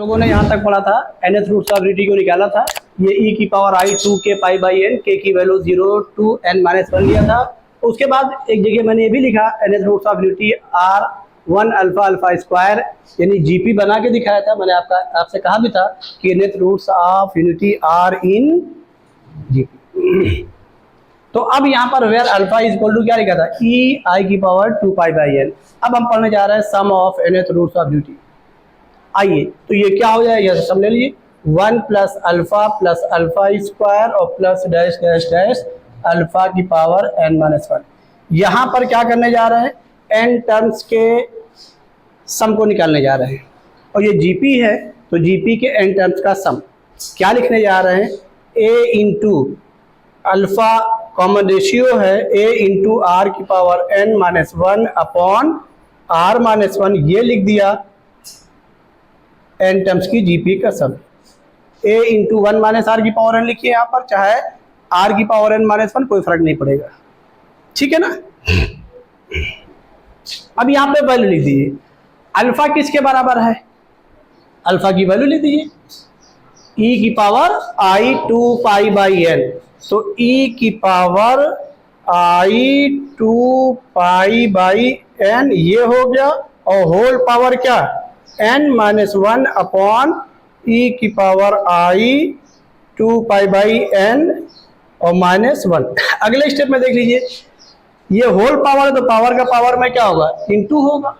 लोगों ने यहाँ तक पढ़ा था, nth रूट्स ऑफ यूनिटी को निकाला था। ये e की power i 2 k pi by n, k की वैल्यू 0 to n माइनस 1 लिया था। उसके बाद एक जगह मैंने ये भी लिखा nth roots of unity are 1 alpha alpha square, यानी जीपी बना के दिखाया था। मैंने आपसे कहा भी था कि nth roots of unity are in GP. तो अब यहाँ पर where alpha is equal to क्या लिखा था, e i की पावर 2 पाई बाई n। अब हम पढ़ने जा रहे हैं sum of nth roots of unity. आइए, तो ये क्या हो जाएगा, सम ले लीजिए, 1 प्लस अल्फा स्क्वायर और plus dash dash dash alpha की पावर n माइनस 1। यहाँ पर क्या करने जा रहे हैं, n टर्म्स के सम को निकालने जा रहे हैं। और ये जीपी है, तो जीपी के n टर्म्स का सम क्या लिखने जा रहे हैं, a into alpha common ratio है a इंटू आर की power n minus 1 upon r minus 1, ये लिख दिया n टर्म्स की जीपी का सम। a इंटू 1 माइनस आर की पावर n लिखिए यहाँ पर, चाहे r की पावर n माइनस 1, कोई फर्क नहीं पड़ेगा, ठीक है ना। अब यहाँ पे वैल्यू लिख दीजिए, अल्फा किसके बराबर है, अल्फा की वैल्यू लिख दीजिए e की power i 2 pi by n। तो e की power i 2 pi by n ये हो गया, और होल पावर क्या, n माइनस 1 अपॉन e की power i 2 pi by n और माइनस 1। अगले स्टेप में देख लीजिए, ये होल पावर है तो पावर का पावर में क्या होगा, इंटू होगा।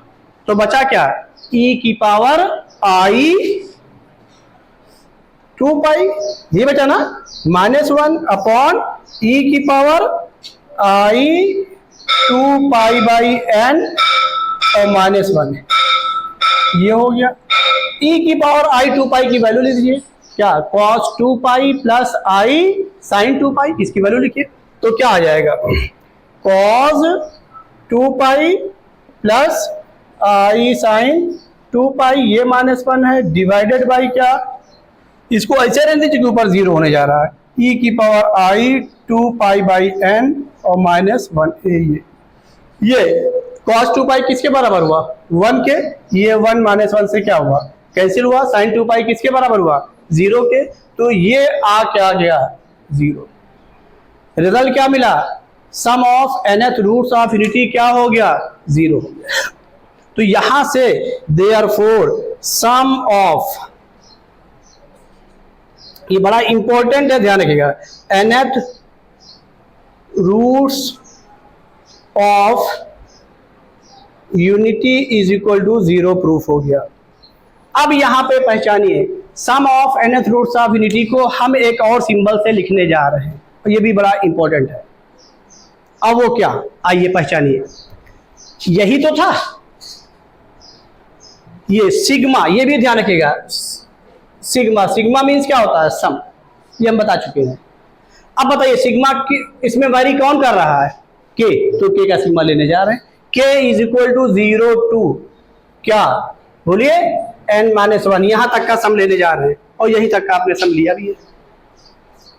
तो बचा क्या, e की पावर i 2 पाई, ये बचा ना, माइनस 1 अपॉन e की power i 2 pi by n और माइनस 1, ये हो गया। e की पावर i 2 पाई की वैल्यू लीजिए, क्या, cos 2 pi plus i sin 2 पाई, इसकी वैल्यू लिखिए। तो क्या आ जाएगा, cos 2 pi plus i sin 2 पाई, ये माइनस 1 है, डिवाइडेड बाई क्या, इसको ऐसे रहने दीजिए कि ऊपर 0 होने जा रहा है, e की power i 2 pi by n और माइनस 1। ये cos 2 पाई किसके बराबर हुआ, 1 के, ये 1 माइनस 1 से क्या हुआ, कैंसिल हुआ। sin 2 पाई किसके बराबर हुआ, 0 के, तो ये क्या गया, 0। रिजल्ट क्या मिला, sum of nth roots of unity क्या हो गया, 0 हो गया। तो यहां से देयरफॉर सम ऑफ, ये बड़ा इंपॉर्टेंट है, ध्यान रखिएगा, nth roots of unity is equal to 0 proof हो गया। अब यहां पे पहचानिए, sum of nth roots of unity को हम एक और सिंबल से लिखने जा रहे हैं, और ये भी बड़ा इंपॉर्टेंट है। अब वो क्या, आइए पहचानिए, यही तो था, ये सिग्मा, ये भी ध्यान रखिएगा, सिग्मा, सिग्मा मीन्स क्या होता है, सम, ये हम बता चुके हैं। अब बताइए सिग्मा इसमें वैरी कौन कर रहा है, के, तो के का सिग्मा लेने जा रहे हैं, के इज इक्वल टू 0 टू क्या, बोलिए, n माइनस 1, यहां तक का सम लेने जा रहे हैं, और यहीं तक का आपने सम लिया भी है।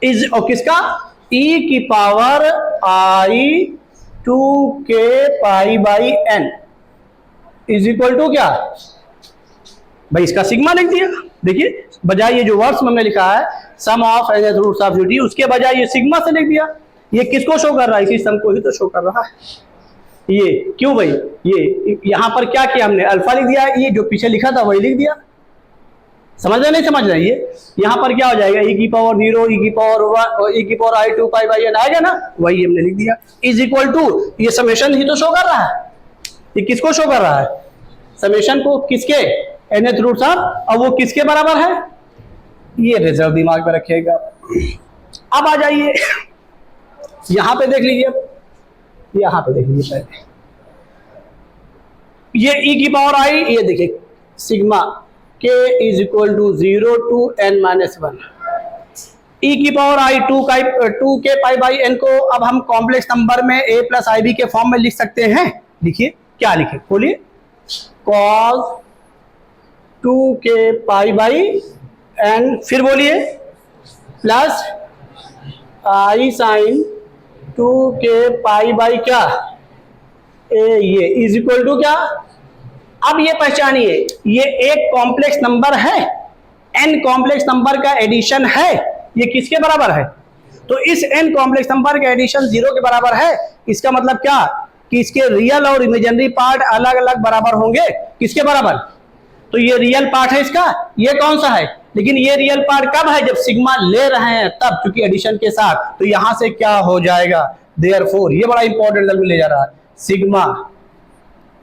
इज और किसका, e की power i 2 k pi by n is equal to क्या, भाई इसका सिग्मा लिख दिया। देखिए, बजाय ये जो वर्ड्स में हमने लिखा है sum of nth roots of unity, उसके बजाय ये सिग्मा से लिख दिया। ये किसको शो कर रहा है, इसी सम को ही तो शो कर रहा है। ये क्यों भाई, ये यहां पर क्या किया हमने, अल्फा लिख दिया, ये जो पीछे लिखा था वही लिख दिया। समझ रहे नहीं समझ रहे, ये यहां पर क्या हो जाएगा, e की पावर 0, e की पावर 1 और e की power i 2 pi by n आएगा ना, वही हमने लिख दिया। इज इक्वल टू, ये समेशन ही तो शो कर रहा है, ये किसको शो कर रहा है, समेशन को, किसके, nth रूट्स ऑफ, और वो किसके बराबर है, ये रिजल्ट दिमाग में रखिएगा। अब आ जाइए यहां पे देख लीजिए, यहां पे देख लीजिए पहले, ये e की पावर i, ये देखिए sigma k is equal to 0 to n minus 1, e की power i 2 k pi by n को अब हम कॉम्प्लेक्स नंबर में a प्लस आई बी के फॉर्म में लिख सकते हैं। लिखिए, क्या लिखे, बोलिए, cos 2 k pi by n, फिर बोलिए plus i sine 2 k pi by क्या, ये इज इक्वल टू क्या। अब ये पहचानिए, ये एक कॉम्प्लेक्स नंबर है n कॉम्प्लेक्स नंबर का एडिशन है, ये किसके बराबर है? तो इस n कॉम्प्लेक्स नंबर का एडिशन 0 के बराबर है। इसका मतलब क्या कि इसके रियल और इमेजिनरी पार्ट अलग अलग बराबर होंगे। किसके बराबर? तो ये रियल पार्ट है इसका, ये कौन सा है? लेकिन ये रियल पार्ट कब है? जब सिग्मा ले रहे हैं तब, क्योंकि एडिशन के साथ। तो यहां से क्या हो जाएगा? देयरफॉर, ये बड़ा इंपॉर्टेंट रिजल्ट ले जा रहा है, sigma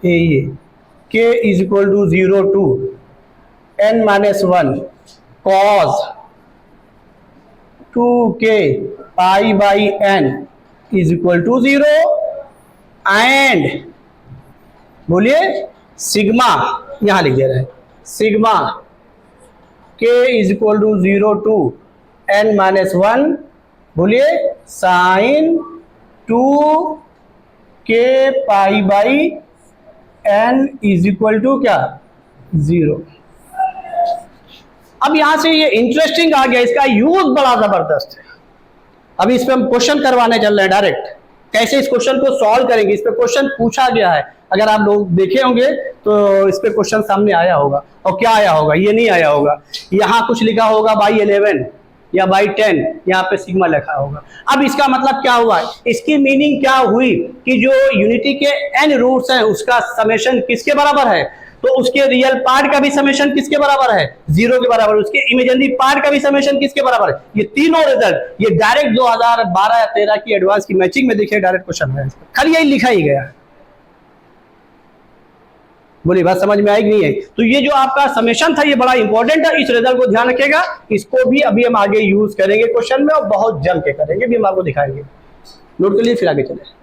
a k is equal to 0 to n minus 1 cos 2k pi by n is equal to 0 and बोलिए सिग्मा, यहां लिख दे रहे हैं sigma k is equal to 0 to n minus 1, बोलिए sine 2k pi by n is equal to क्या? 0। अब यहां से ये इंटरेस्टिंग आ गया, इसका यूज बड़ा जबरदस्त है। अभी इस पे हम क्वेश्चन करवाने चल रहे हैं डायरेक्ट, कैसे इस क्वेश्चन को सॉल्व करेंगे। इस पे क्वेश्चन पूछा गया है, अगर आप लोग देखे होंगे तो इस पे क्वेश्चन सामने आया होगा। और क्या आया होगा? ये नहीं आया होगा, यहाँ कुछ लिखा होगा बाई 11 या बाई 10, यहाँ पे सिग्मा लिखा होगा। अब इसका मतलब क्या हुआ? इसकी मीनिंग क्या हुई कि जो यूनिटी के n रूट्स हैं उसका समेशन किसके बराबर है? तो उसके रियल पार्ट का भी समेशन किसके बराबर है? 0 के बराबर। उसके इमेजिनरी पार्ट का भी समेशन किसके बराबर है? ये तीनों रिजल्ट, ये डायरेक्ट 2012 या 13 की एडवांस की मैचिंग में देखिए डायरेक्ट क्वेश्चन है, खाली यही लिखा ही गया है। बोलिए बात समझ में आई कि नहीं है? तो ये जो आपका समेशन था ये बड़ा इंपॉर्टेंट है, इस रिजल्ट को ध्यान रखिएगा। इसको भी अभी हम आगे यूज करेंगे क्वेश्चन में और बहुत जम के करेंगे, भी हम आपको दिखाएंगे। नोट कर लिए, फिर आगे चले।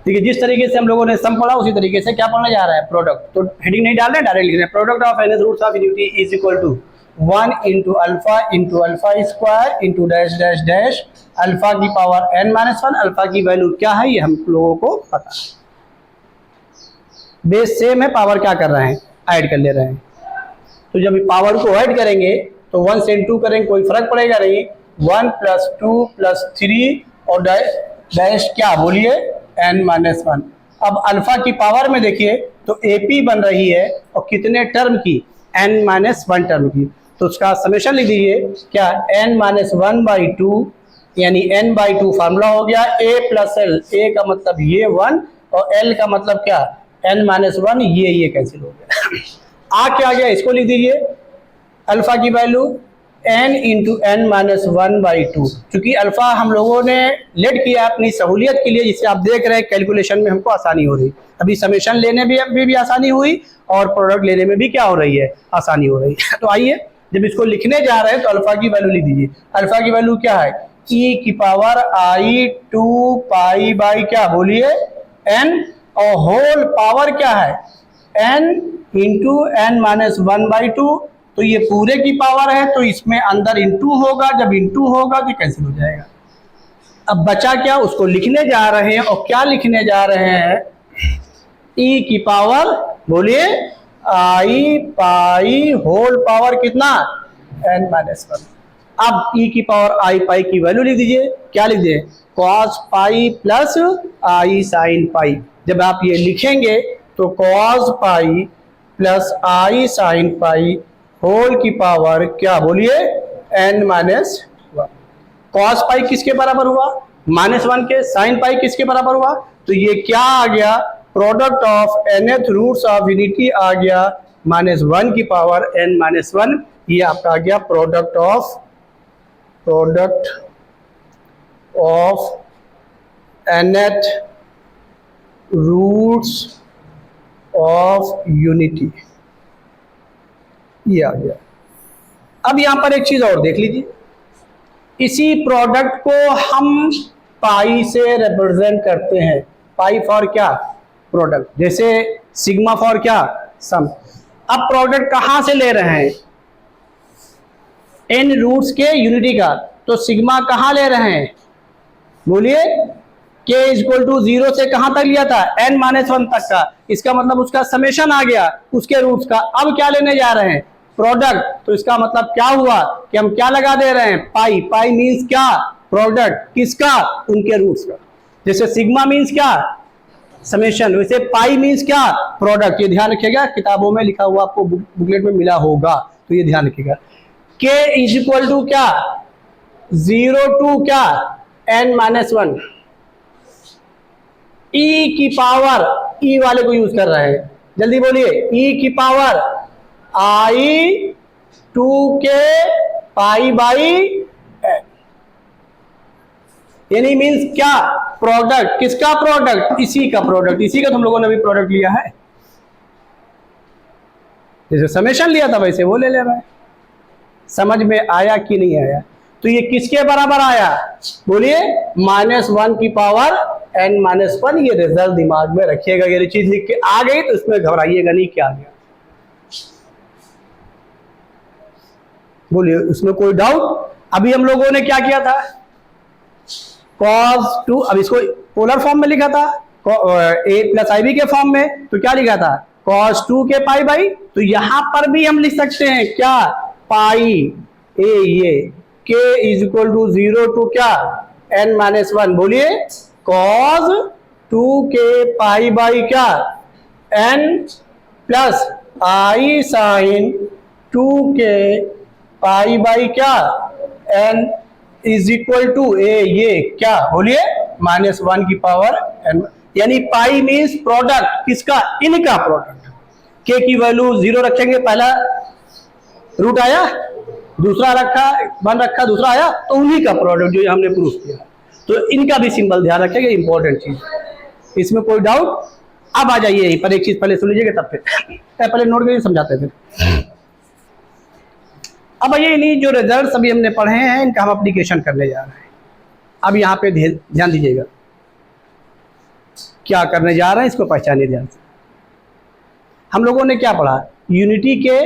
ठीक है, जिस तरीके से हम लोगों ने सम पढ़ा उसी तरीके से क्या पढ़ने जा रहा है? प्रोडक्ट। तो हेडिंग नहीं डाल रहे, डायरेक्ट लिख रहे हैं product of n roots of unity is equal to 1 into alpha square into dash dash dash alpha की पावर n माइनस 1। अल्फा की वैल्यू क्या है ये हम लोगों को पता है। बेस सेम है, पावर क्या कर रहे हैं? ऐड कर ले रहे हैं। तो जब पावर को ऐड करेंगे तो 1 से 2 करेंगे, कोई फर्क पड़ेगा नहीं। 1 प्लस 2 प्लस 3 और डैश क्या? बोलिए n माइनस 1। अब अल्फा की पावर में देखिए तो AP बन रही है और कितने टर्म की? n माइनस 1 टर्म की। तो उसका समेशन लिख दीजिए क्या? n माइनस 1 बाई 2 यानी n बाई 2 फार्मूला हो गया a प्लस l। a का मतलब ये 1 और l का मतलब क्या? n minus 1। ये कैंसिल हो गया। क्या आ गया? इसको लिख दीजिए अल्फा की value n into n minus 1 by 2। चूंकि अल्फा हम लोगों ने लेट किया अपनी सहूलियत के लिए, जिसे आप देख रहे हैं कैलकुलेशन में हमको आसानी हो रही। अभी समेशन लेने में भी आसानी हुई और प्रोडक्ट लेने में भी क्या हो रही है? आसानी हो रही है। तो आइए जब इसको लिखने जा रहे हैं तो अल्फा की वैल्यू लिख दीजिए। अल्फा की वैल्यू क्या है? e की पावर i 2 पाई बाई क्या? बोलिए n, और होल पावर क्या है? n into n minus 1 by 2। तो ये पूरे की पावर है तो इसमें अंदर इंटू होगा, जब इंटू होगा तो कैंसिल हो जाएगा। अब बचा क्या? उसको लिखने जा रहे हैं और क्या लिखने जा रहे हैं? e की पावर बोलिए i पाई होल पावर कितना? n minus 1। अब e की पावर i पाई की वैल्यू लिख दीजिए। क्या लिख दिए? cos pi plus i sine pi. जब आप ये लिखेंगे तो cos pi plus i sine pi whole की पावर क्या? बोलिए n माइनस 1। cos पाई किसके बराबर हुआ? माइनस 1 के। साइन पाई किसके बराबर हुआ? तो ये क्या आ गया? Product of nth roots of unity आ गया माइनस 1 की पावर n माइनस 1। ये आपका आ गया product of nth roots of unity, ये आ गया। अब यहां पर एक चीज और देख लीजिए, इसी प्रोडक्ट को हम पाई से रिप्रेजेंट करते हैं। पाई फॉर क्या? प्रोडक्ट। जैसे सिग्मा फॉर क्या? सम। अब प्रोडक्ट कहां से ले रहे हैं? n रूट्स के यूनिटी का। तो सिग्मा कहां ले रहे हैं? बोलिए k इक्वल टू 0 से कहां तक लिया था? n माइनस 1 तक का। इसका मतलब उसका समेशन आ गया उसके रूट्स का। अब क्या लेने जा रहे हैं? प्रोडक्ट। तो इसका मतलब क्या हुआ कि हम क्या लगा दे रहे हैं? पाई। पाई मीन्स क्या? प्रोडक्ट। किसका? उनके रूट्स का। जैसे सिग्मा मीन्स क्या? समेशन। वैसे पाई मीन्स क्या, प्रोडक्ट। ये ध्यान रखिएगा, किताबों में लिखा हुआ आपको बुकलेट में मिला होगा, तो ये ध्यान रखिएगा। k इज इक्वल टू क्या, 0 टू क्या n-1, e की पावर, e वाले को यूज कर रहे हैं, जल्दी बोलिए, e की power i 2k pi by n, यानी मीन्स क्या, प्रोडक्ट। किसका प्रोडक्ट, इसी का प्रोडक्ट। इसी का तो हम लोगों ने भी प्रोडक्ट लिया है, जैसे समेशन लिया था वैसे वो ले ले रहा है। समझ में आया कि नहीं आया? तो ये किसके बराबर आया, बोलिए, -1 की पावर n-1। ये रिजल्ट दिमाग में रखिएगा, ये चीज लिख के आ गई तो इसमें घबराइएगा नहीं क्या आ गया, बोलिए, उसमें कोई डाउट? अभी हम लोगों ने क्या किया था, cos 2, अब इसको पोलर फॉर्म में लिखा था, a प्लस आई बी के फॉर्म में, तो क्या लिखा था, cos 2k पाई बाई। तो यहां पर भी हम लिख सकते हैं क्या, पाई ए, ये k is equal to 0 to क्या n-1, बोलिए, cos 2k पाई बाई क्या n plus i sine 2k pi by क्या n is equal to a, ये क्या, बोलिए, -1 की पावर n। यानी पाई मीन्स प्रोडक्ट, किसका, इनका प्रोडक्ट। k की वैल्यू 0 रखेंगे, पहला रूट आया, दूसरा रखा 1 रखा, दूसरा आया, तो उन्हीं का प्रोडक्ट जो हमने प्रूफ किया। तो इनका भी सिंबल ध्यान रखेंगे, इंपॉर्टेंट चीज, इसमें कोई डाउट? अब आ जाइए यहीं पर, एक चीज पहले सुन लीजिएगा तब फिर पहले नोट करके समझाते फिर। अब ये नहीं, जो रिजल्ट्स अभी हमने पढ़े हैं इनका हम एप्लीकेशन करने जा रहे हैं। अब यहाँ पे ध्यान दीजिएगा, क्या करने जा रहे हैं इसको पहचानिए ध्यान से। हम लोगों ने क्या पढ़ा, यूनिटी के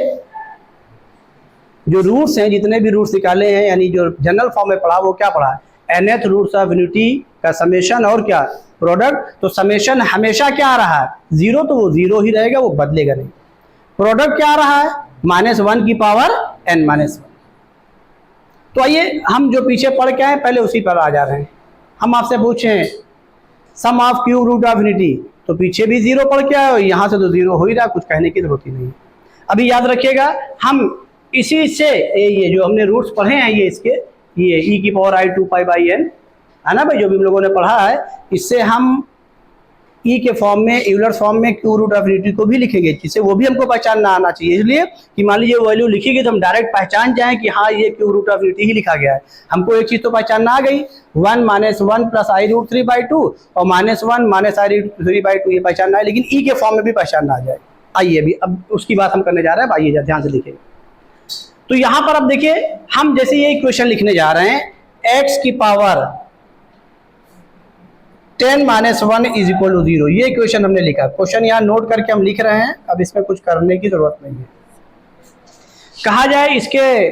जो रूट्स हैं, जितने भी रूट्स निकाले हैं, यानी जो जनरल फॉर्म में पढ़ा वो क्या पढ़ा, nth रूट्स ऑफ यूनिटी का समेशन और क्या प्रोडक्ट। तो समेशन हमेशा क्या आ रहा है, 0, तो वो 0 ही रहेगा, वो बदलेगा नहीं। प्रोडक्ट क्या आ रहा है, -1 की पावर n-1। तो आइए हम जो पीछे पढ़ के आए पहले उसी पर आ जा रहे हैं। हम आपसे पूछें sum of cube root of unity, तो पीछे भी 0 पढ़ के आए, यहाँ से तो 0 हो ही रहा, कुछ कहने की जरूरत ही नहीं। अभी याद रखिएगा, हम इसी से ये जो हमने रूट्स पढ़े हैं, ये इसके, ये e की power i 2 pi by n है ना भाई, जो भी हम लोगों ने पढ़ा है, इससे हम ई के फॉर्म में, यूलर फॉर्म में क्यू रूट ऑफ यूनिटी को भी लिखेंगे, जिससे वो भी हमको पहचानना आना चाहिए। इसलिए कि मान लीजिए वैल्यू लिखीगी तो हम डायरेक्ट पहचान जाएं कि हाँ ये क्यू रूट ऑफ यूनिटी ही लिखा गया है। हमको एक चीज तो पहचानना आ गई, 1 -1 प्लस आई रूट 3/2 और -1 माइनस आई रूट 3/2, ये पहचानना है, लेकिन ई के फॉर्म में भी पहचानना आ जाए। आइए अभी अब उसकी बात हम करने जा रहे हैं, आइए ध्यान से लिखें। तो यहां पर अब देखिए, हम जैसे ये इक्वेशन लिखने जा रहे हैं, x की पावर 10 - 1 इज इक्वल टू 0, ये इक्वेशन हमने लिखा। क्वेश्चन यहाँ नोट करके हम लिख रहे हैं, अब इसमें कुछ करने की जरूरत नहीं है। कहा जाए इसके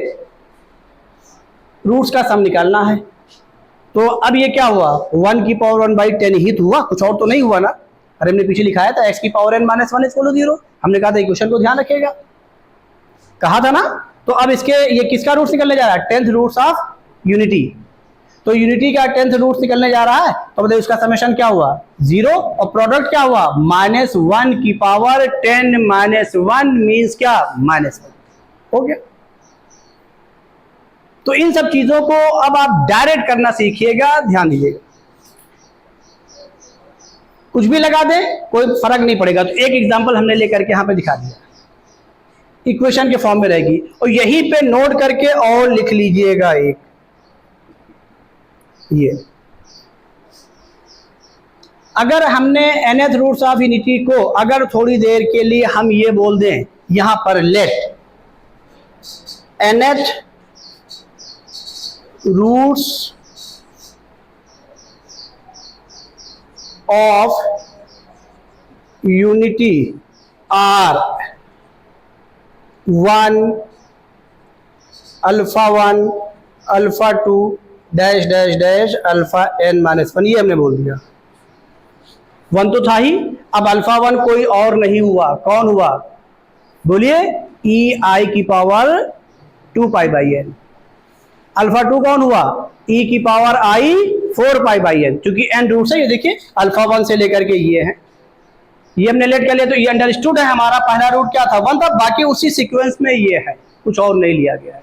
रूट्स का सम निकालना है, तो अब ये क्या हुआ, 1 की पावर 1/10 ही तो हुआ, कुछ और तो नहीं हुआ ना। अरे हमने पीछे लिखाया था x की power n - 1 is equal to 0, हमने कहा था इक्वेशन को ध्यान रखिएगा, कहा था ना। तो अब इसके ये किसका रूट्स निकलने जा रहा है, 10th रूट्स ऑफ यूनिटी। तो यूनिटी का 10th रूट्स निकलने जा रहा है, तो बताइए उसका समेशन क्या हुआ, 0, और प्रोडक्ट क्या हुआ, -1 की पावर 10 - 1 मीन्स क्या, -1। हो गया। तो इन सब चीजों को अब आप डायरेक्ट करना सीखिएगा, ध्यान दीजिएगा। कुछ भी लगा दें कोई फर्क नहीं पड़ेगा। तो एक एग्जांपल हमने लेकर के यहां पे दिखा दिया, इक्वेशन के फॉर्म में रहेगी, और यहीं पे नोट करके और लिख लीजिएगा एक, ये अगर हमने nth रूट्स ऑफ यूनिटी को अगर थोड़ी देर के लिए हम ये बोल दें यहां पर, let nth roots of unity are 1 alpha 1 alpha 2 dash dash dash alpha n - 1, ये हमने बोल दिया। 1 तो था ही, अब अल्फा 1 कोई और नहीं हुआ, कौन हुआ, बोलिए, e i की power 2 pi by n। Alpha 2 कौन हुआ, e की power i 4 pi by n। चूंकि n रूट्स है, ये देखिए अल्फा 1 से लेकर के ये है, ये हमने लेट कर लिया, तो ये अंडरस्टूड है, हमारा पहला रूट क्या था 1 था, बाकी उसी सीक्वेंस में ये है, कुछ और नहीं लिया गया है।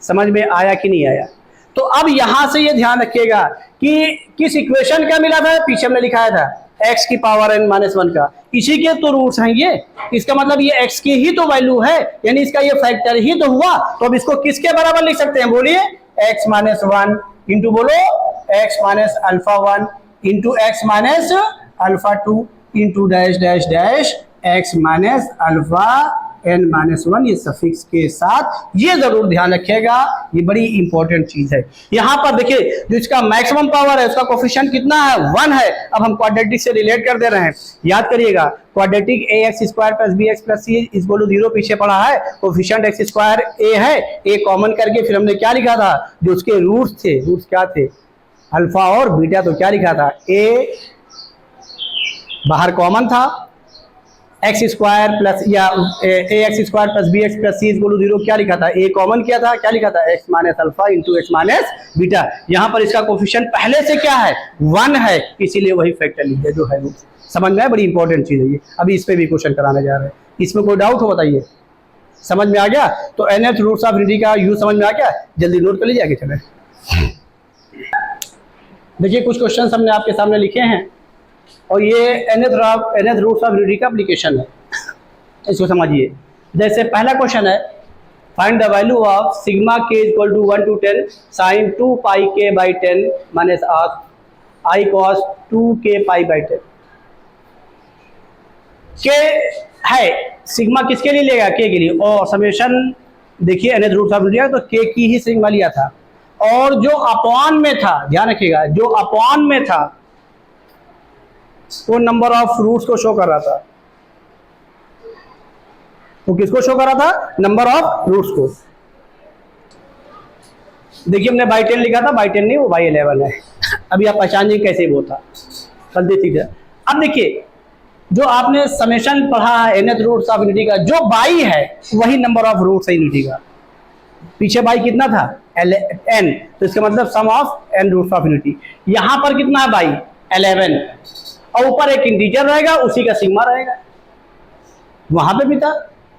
समझ में आया कि नहीं आया? तो अब यहां से ये ध्यान रखिएगा कि किस इक्वेशन का मिला था, पीछे हमने लिखाया था x की पावर n माइनस 1 का, इसी के तो रूट्स हैं ये, इसका मतलब ये x की ही तो वैल्यू है, यानी इसका ये फैक्टर ही तो हुआ। तो अब इसको किसके बराबर लिख सकते हैं, बोलिए x माइनस 1 इंटू, बोलो x minus alpha 1 into x minus alpha 2 into dash dash dash x minus alpha n minus 1, ये सफिक्स के साथ, ये जरूर ध्यान रखिएगा, ये बड़ी इंपॉर्टेंट चीज है। यहां पर देखिए जो इसका मैक्सिमम पावर है उसका कोफिशिएंट कितना है, 1 है। अब हम क्वाड्रेटिक से रिलेट कर दे रहे हैं, याद करिएगा quadratic ax square plus bx plus c is equal to 0 पीछे पड़ा है, कोफिशिएंट x स्क्वायर a है, a कॉमन करके फिर हमने क्या लिखा था, जो उसके रूट्स थे, रूट्स क्या थे, अल्फा और बीटा, तो क्या लिखा था, a बाहर कॉमन था, एक्स स्क्वायर प्लस या A X square plus B X plus C is equal to 0, क्या लिखा था, ए कॉमन किया था, क्या लिखा था, x minus alpha into x minus beta. यहाँ पर इसका कोफिशिएंट पहले से क्या है, 1 है, इसीलिए वही फैक्टर लिख दिया जो है रूट। समझ में आया, बड़ी इंपॉर्टेंट चीज है ये। अभी इस पे भी क्वेश्चन कराने जा रहे हैं, इसमें कोई डाउट हो बताइए, समझ में आ गया? तो nth रूट्स ऑफ यूनिटी का यूज समझ में आ गया, जल्दी नोट कर लीजिए, आगे चले। देखिए कुछ क्वेश्चन हमने आपके सामने लिखे हैं और ये nth रूट्स ऑफ यूनिटी का एप्लीकेशन है, इसको समझिए। जैसे पहला क्वेश्चन है, find the value of sigma के इक्वल टू 1 to 10 साइन 2 पाई के बाई 10 माइनस आई कॉस 2 के पाई बाई 10। के है सिग्मा किसके लिए लेगा, के के लिए, और समेशन देखिए nth रूट्स ऑफ यूनिटी तो के की ही सिग्मा लिया था, और जो अपॉन में था, ध्यान रखिएगा, जो अपॉन में था वो नंबर ऑफ रूट्स को शो कर रहा था, वो किसको शो कर रहा था, नंबर ऑफ रूट्स को। देखिए हमने बाई 10 लिखा था, बाई 10 नहीं, वो बाई 11 है। अभी आप पहचानिए कैसे वो था, गलती थी। अब देखिए जो आपने समेशन पढ़ा है nth रूट्स ऑफ यूनिटी का, जो बाई है वही नंबर ऑफ रूट्स है यूनिटी का। पीछे बाई कितना था, n, तो इसका मतलब sum of n roots of unity. यहां पर कितना है बाई 11, और ऊपर एक इंटीजर रहेगा, उसी का सिग्मा रहेगा। वहां पे भी था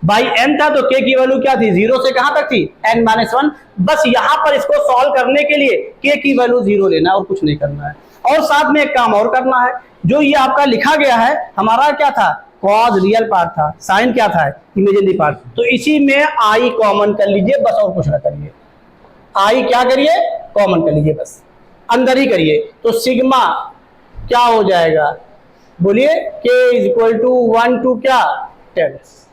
बाई n था, तो k की वैल्यू क्या थी, 0 से कहां तक थी, n माइनस 1। बस यहां पर इसको सॉल्व करने के लिए k की वैल्यू 0 लेना और कुछ नहीं करना है। और साथ में एक काम और करना है, जो ये आपका लिखा गया है, हमारा क्या था, कॉज रियल पार्ट था, साइन क्या था, इमेजिनरी पार्ट, तो इसी में आई कॉमन कर लीजिए बस, और कुछ ना करिए। आई क्या करिए, कॉमन कर लीजिए बस, अंदर ही करिए। तो सिग्मा क्या हो जाएगा, बोलिए, k is equal to 1 to क्या 10,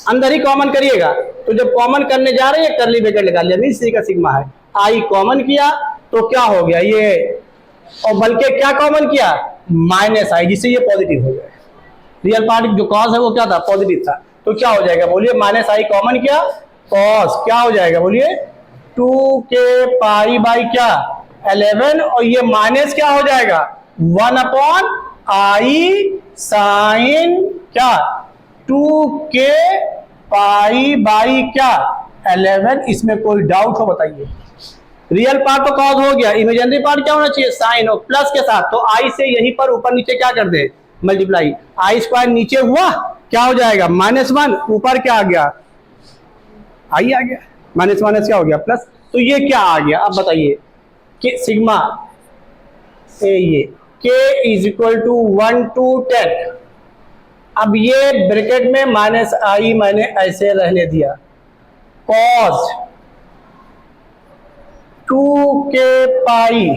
अंदर ही कॉमन करिएगा। तो जब कॉमन करने जा रहे हैं करली ब्रैकेट लगा लिया, इसी का सिग्मा है। आई कॉमन किया तो क्या हो गया ये, और बल्कि क्या कॉमन किया, माइनस आई, जिससे ये पॉजिटिव हो गया। रियल पार्ट जो कॉस है वो क्या था, पॉजिटिव था, तो क्या हो जाएगा, बोलिए माइनस आई कॉमन किया, कॉस क्या हो जाएगा, बोलिए 2 के पाई बाई क्या 11, और ये माइनस क्या हो जाएगा 1 अपॉन आई साइन क्या 2 के पाई बाई क्या 11। इसमें कोई डाउट हो बताइए? रियल पार्ट तो कॉज हो गया, इमेजिनरी पार्ट क्या होना चाहिए, साइन और प्लस के साथ। तो आई से यहीं पर ऊपर नीचे क्या कर दे, मल्टीप्लाई, आई स्क्वायर नीचे हुआ क्या हो जाएगा -1, ऊपर क्या आ गया, आई आ गया, माइनस माइनस क्या हो गया प्लस। तो ये क्या आ गया, अब बताइए कि सिग्मा ये k is equal to 1 to 10। अब ये ब्रैकेट में माइनस आई मैंने ऐसे रहने दिया, कॉस 2 के पाई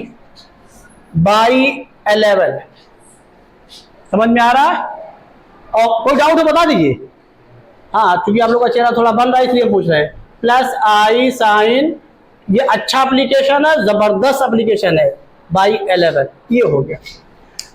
बाई 11, समझ में आ रहा है? और कोई डाउट है बता दीजिए। हाँ, क्योंकि आप लोग का चेहरा थोड़ा बन रहा है इसलिए पूछ रहे हैं। प्लस आई साइन, ये अच्छा एप्लीकेशन है, जबरदस्त एप्लीकेशन है, बाई 11, ये हो गया।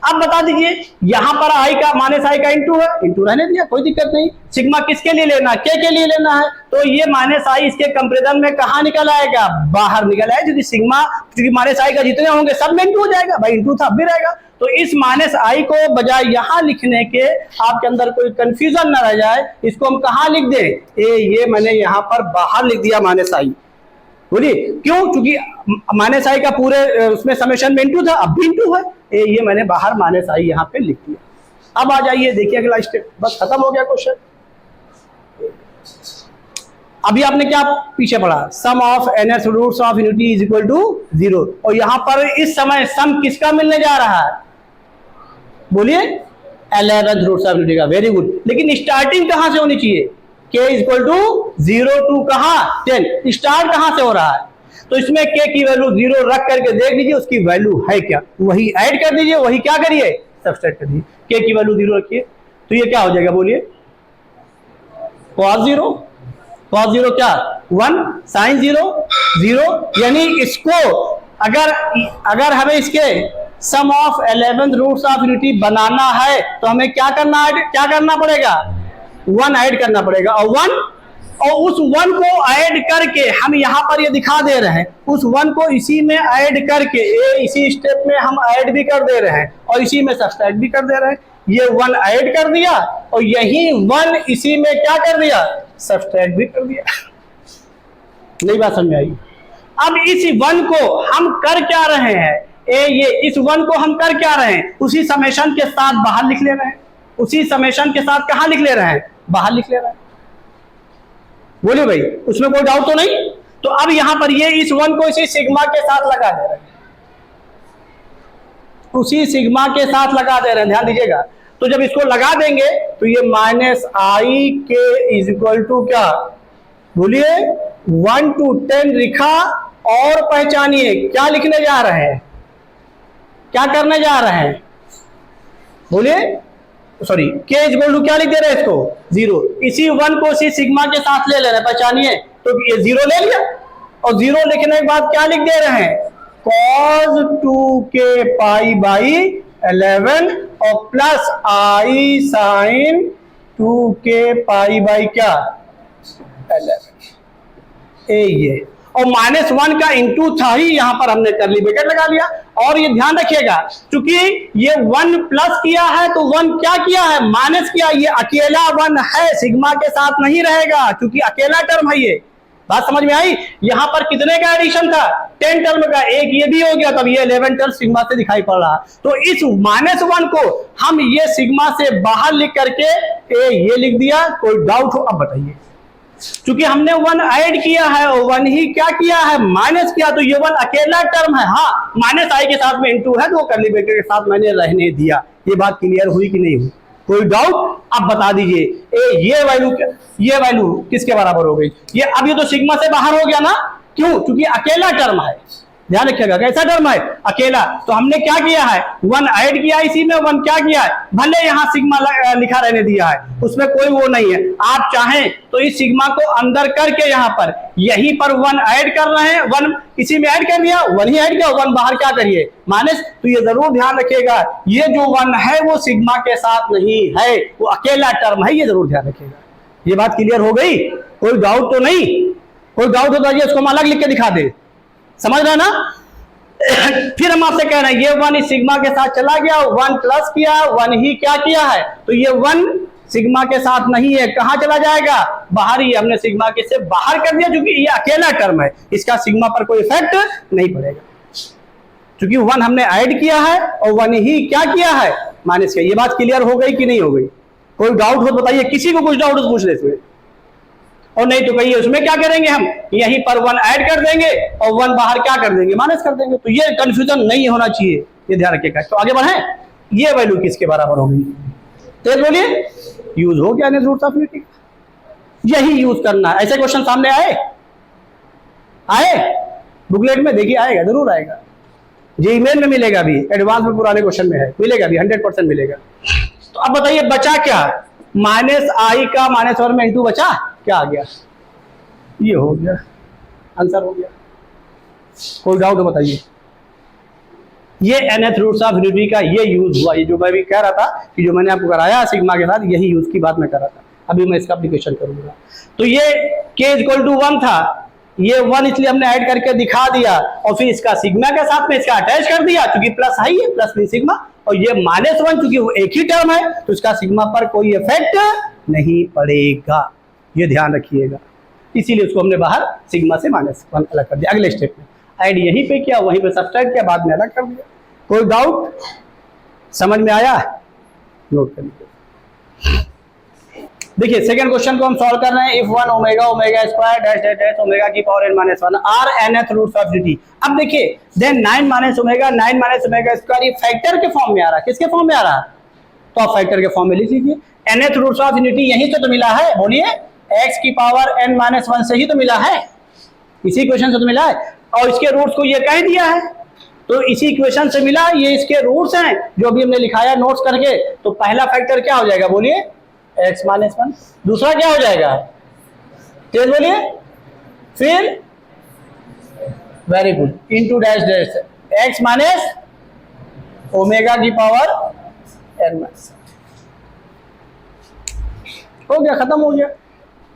अब बता दीजिए यहां पर आई का माइनस आई का इंटू है, इंटू रहने दिया, कोई दिक्कत नहीं। सिग्मा किसके लिए लेना, के लिए लेना है, तो ये माइनस आई इसके कंपेरिजन में कहां निकल आएगा, बाहर निकल आएगा, क्योंकि सिग्मा क्योंकि माइनस आई का जितने होंगे सब में इंटू हो जाएगा, भाई इंटू था भी रहेगा। तो इस माइनस आई को बजाय यहां लिखने के, आपके अंदर कोई कंफ्यूजन ना रह जाए, इसको हम कहां लिख दें, ये मैंने यहां पर बाहर लिख दिया माइनस आई। बोलिए क्यों, क्योंकि माइनस आई का पूरे उसमें समेशन में इंटू था, अब भी इंटू है, ये मैंने बाहर माइनस आई यहाँ पे लिख दिया। अब आ जाइए, देखिए अगला स्टेप, बस खत्म हो गया क्वेश्चन। अभी आपने क्या पीछे पढ़ा, sum of nth roots of unity is equal to 0, और यहां पर इस समय सम किसका मिलने जा रहा है, बोलिए 11th रूट्स ऑफ यूनिटी का। वेरी गुड, लेकिन स्टार्टिंग कहां से होनी चाहिए, k is equal to 0 to कहां 10, स्टार्ट कहां से हो रहा है, तो इसमें k की वैल्यू 0 रख करके देख लीजिए उसकी वैल्यू है क्या, वही ऐड कर दीजिए, वही क्या करिए सब्सट्रैक्ट कर दीजिए, k की वैल्यू 0 रखिए, तो ये क्या हो जाएगा बोलिए, cos 0, cos 0 क्या 1, sin 0 0, यानी इसको अगर हमें इसके sum of 11th roots of unity बनाना है तो हमें क्या करना पड़ेगा, 1 ऐड करना पड़ेगा, और उस 1 को ऐड करके हम यहां पर ये दिखा दे रहे हैं, उस 1 को इसी में ऐड करके इसी स्टेप में हम ऐड भी कर दे रहे हैं और इसी में सब्सट्रैक्ट भी कर दे रहे हैं। ये 1 ऐड कर दिया और यही 1 इसी में क्या कर दिया, सब्सट्रैक्ट भी कर दिया। नहीं बात समझ आई। अब इस 1 को हम कर क्या रहे हैं, इस 1 को हम कर क्या रहे हैं, उसी समेशन के साथ बाहर लिख ले रहे हैं, उसी समेशन के साथ कहां लिख ले रहे हैं, बाहर लिख ले रहे हैं। बोलिए भाई, उसमें कोई डाउट तो नहीं। तो अब यहां पर ये इस 1 को इसी सिग्मा के साथ लगा दे रहे हैं, उसी सिग्मा के साथ लगा दे रहे हैं, ध्यान दीजिएगा। तो जब इसको लगा देंगे तो ये माइनस आई के इज इक्वल टू क्या, बोलिए 1 to 10 लिखा, और पहचानिए क्या लिखने जा रहे हैं, क्या करने जा रहे हैं, बोलिए सॉरी, के इज इक्वल टू क्या लिख दे रहे हैं इसको 0, इसी 1 को इसी सिग्मा के साथ ले रहे हैं, पहचानिए, तो ये 0 ले लिया, और 0 लिखने के बाद क्या लिख दे रहे हैं, cos 2k पाई बाई 11 और plus i sine 2k pi by क्या 11, ये और -1 का इंटू था ही, यहां पर हमने करली ब्रैकेट लगा लिया। और ये ध्यान रखिएगा, क्योंकि ये 1 प्लस किया है तो 1 क्या किया है, माइनस किया, ये अकेला 1 है, सिग्मा के साथ नहीं रहेगा क्योंकि अकेला टर्म है। ये बात समझ में आई। यहां पर कितने का एडिशन था, 10 टर्म का, एक ये भी हो गया, तब ये 11 टर्म सिग्मा से दिखाई पड़ रहा। तो इस -1 को हम ये सिग्मा से बाहर लिख करके ये लिख दिया। कोई डाउट हो अब बताइए, क्योंकि हमने 1 ऐड किया है और 1 ही क्या किया है, माइनस किया, तो ये 1 अकेला टर्म है। हाँ, माइनस आई के साथ में इंटू है, तो कर्ली ब्रैकेट के साथ मैंने रहने दिया। ये बात क्लियर हुई कि नहीं हुई, कोई डाउट अब बता दीजिए। ये वैल्यू किसके बराबर हो गई, ये अब ये तो सिग्मा से बाहर हो गया ना, क्यों, क्योंकि अकेला टर्म है। ध्यान रखिएगा, कैसा टर्म है, अकेला। तो हमने क्या किया है, 1 ऐड किया इसी में, 1 क्या किया है, भले यहां सिग्मा लिखा रहने दिया है, उसमें कोई वो नहीं है। आप चाहें तो इस सिग्मा को अंदर करके यहां पर यहीं पर 1 ऐड कर रहे हैं, 1 इसी में ऐड कर दिया, 1 ही ऐड किया, 1 बाहर क्या करिए माइनस। तो ये जरूर ध्यान रखिएगा, ये जो 1 है वो सिग्मा के साथ नहीं है, वो अकेला टर्म है, ये जरूर ध्यान रखिएगा। ये बात क्लियर हो गई, कोई डाउट तो नहीं। कोई डाउट होता है उसको हम अलग लिख के दिखा दे, समझ रहे ना। फिर हम आपसे कह रहे हैं, ये 1 इस सिग्मा के साथ चला गया, 1 प्लस किया, 1 ही क्या किया है, तो ये 1 सिग्मा के साथ नहीं है, कहां चला जाएगा, बाहर ही। हमने सिग्मा के से बाहर कर दिया क्योंकि ये अकेला टर्म है, इसका सिग्मा पर कोई इफेक्ट नहीं पड़ेगा, क्योंकि 1 हमने ऐड किया है और 1 ही क्या किया है, माइनस किया। ये बात क्लियर हो गई कि नहीं हो गई, कोई डाउट हो बताइए, किसी को कुछ डाउट पूछ ले इसमें, और नहीं तो कहिए उसमें क्या करेंगे, हम यहीं पर 1 ऐड कर देंगे और 1 बाहर क्या कर देंगे, माइनस कर देंगे। तो ये कंफ्यूजन नहीं होना चाहिए, ये ध्यान रखिएगा। तो आगे बढ़े, ये वैल्यू किसके बराबर होगी, तेज बोलिए, यूज हो गया रूट्स ऑफ यूनिटी, यही यूज करना है। ऐसे क्वेश्चन सामने आए बुकलेट में, देखिए आएगा, जरूर आएगा, जी मेल में मिलेगा भी, एडवांस में पुराने क्वेश्चन में है, मिलेगा भी, 100% मिलेगा। तो अब बताइए बचा क्या, माइनस आई का -1 में इंटू बचा, क्या आ गया, ये हो गया, आंसर हो गया। कोई डाउट है बताइए। ये nth रूट्स ऑफ यूनिटी का ये यूज हुआ, ये जो मैं भी कह रहा था कि जो मैंने आपको कराया सिग्मा के साथ, यही यूज की बात मैं कर रहा था। अभी मैं इसका एप्लीकेशन करूंगा। तो ये k इक्वल टू 1 था, ये 1 इसलिए हमने ऐड करके दिखा दिया, और फिर इसका सिग्मा के साथ में इसका अटैच कर दिया, क्योंकि प्लस है, ये प्लस नहीं सिग्मा, और ये -1 क्योंकि वो एक ही टर्म है, तो इसका सिग्मा पर कोई इफेक्ट नहीं पड़ेगा, ये ध्यान रखिएगा। इसीलिए उसको हमने बाहर सिग्मा से -1 अलग कर दिया। अगले स्टेप में ऐड यहीं पे किया, वहीं पे सब्सट्रैक्ट किया, बाद में अलग कर दिया। कोई डाउट समझ में आया, नोट कर लीजिए। देखिए सेकंड क्वेश्चन को हम सॉल्व कर रहे हैं। If 1 omega omega square dash dash dash omega की power n minus 1 are nth roots of dt। अब देखिए देन 9 माइनस ओमेगा स्क्वायर, ये फैक्टर के फॉर्म में आ रहा है। किसके फॉर्म में आ रहा है? तो आप फैक्टर के फॉर्म में लिख लीजिए। nth रूट्स ऑफ dt यही से तो मिला है, बोलिए x की पावर n माइनस 1 से ही तो मिला है, इसी क्वेश्चन से तो मिला है। और इसके रूट्स को ये कह दिया है, तो इसी इक्वेशन से मिला, ये इसके रूट्स हैं जो भी हमने लिखाया नोट्स करके। तो पहला फैक्टर क्या हो जाएगा, बोलिए x माइनस 1। दूसरा क्या हो जाएगा, तेज बोलिए, फिर very good into dash dash x minus omega की पावर n माइनस, हो गया, खत्म हो गया।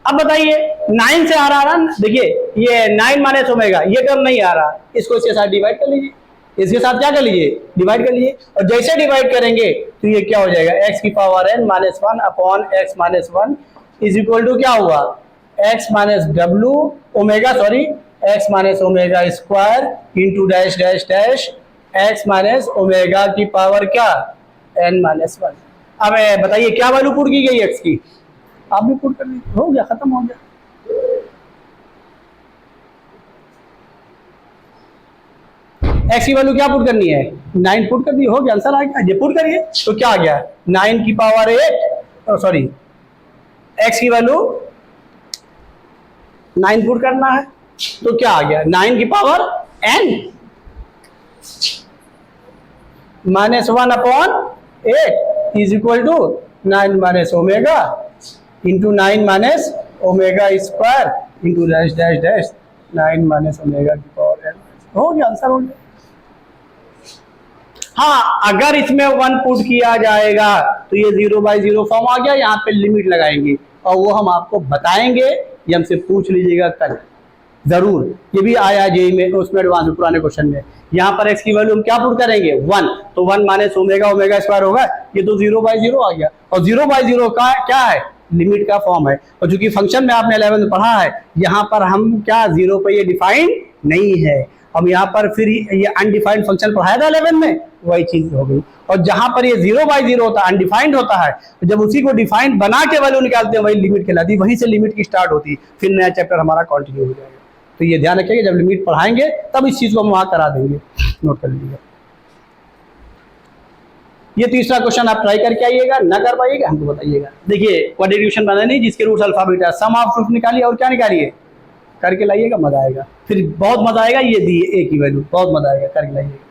अब बताइए 9 से आ रहा है, देखिए ये 9 माइनस ओमेगा, ये टर्म नहीं आ रहा, इसको इसके साथ डिवाइड कर लीजिए, इसके साथ क्या कर लीजिए, डिवाइड कर लीजिए। और जैसे डिवाइड करेंगे तो ये क्या हो जाएगा, x की power n minus 1 upon x minus 1 is equal to क्या हुआ, x minus W omega, sorry x minus omega square into dash dash dash x minus omega की पावर क्या, n माइनस 1। अब बताइए क्या वैल्यू पुट की गई x की, आप भी पुट कर लीजिए, हो गया, खत्म हो गया। x की वैल्यू क्या पुट करनी है, 9 पुट कर दी, हो गया, आंसर आ गया। ये पुट करिए तो क्या आ गया, 9 की पावर 8, सॉरी x की वैल्यू 9 पुट करना है तो क्या आ गया, 9 की power n minus 1 upon 8 is equal to 9 minus omega into 9 minus omega square into dash dash dash 9 minus omega की पावर n, हो गया, आंसर हो गया। हाँ, अगर इसमें 1 पुट किया जाएगा तो ये 0/0 फॉर्म आ गया, यहाँ पे लिमिट लगाएंगे और वो हम आपको बताएंगे, ये हमसे पूछ लीजिएगा कल जरूर, ये भी आया जेई में, उसमें एडवांस पुराने क्वेश्चन में। यहाँ पर x की वैल्यू हम क्या पुट करेंगे, 1, तो 1 माइनस ओमेगा स्क्वायर होगा, ये तो 0/0 आ गया। और 0/0 का क्या है, लिमिट का फॉर्म है। और चूंकि फंक्शन में आपने 11 में पढ़ा है, यहाँ पर हम क्या 0 पे ये डिफाइन नहीं है, हम यहाँ पर फिर ये अनडिफाइंड फंक्शन पढ़ाया था 11 में, वही चीज हो गई। और जहां पर ये 0/0 होता है, अनडिफाइंड होता है, तो जब उसी को डिफाइंड बना के वैल्यू निकालते हैं, वही लिमिट कहलाती, वहीं से लिमिट की स्टार्ट होती, फिर नया चैप्टर हमारा कंटिन्यू हो जाएगा। तो ये ध्यान रखिएगा, जब लिमिट पढ़ाएंगे तब इस चीज को हम वहां करा देंगे, नोट कर लीजिएगा। ये तीसरा क्वेश्चन आप ट्राई करके आइएगा, ना कर पाइएगा हमको बताइएगा। देखिए क्वाड्रेटिक बनानी, जिसके roots alpha beta, sum of root निकालिए और क्या निकालिए, करके लाइएगा, मजा आएगा, फिर बहुत मजा आएगा। ये दी ए की वैल्यू, बहुत मजा आएगा, करके लाइएगा।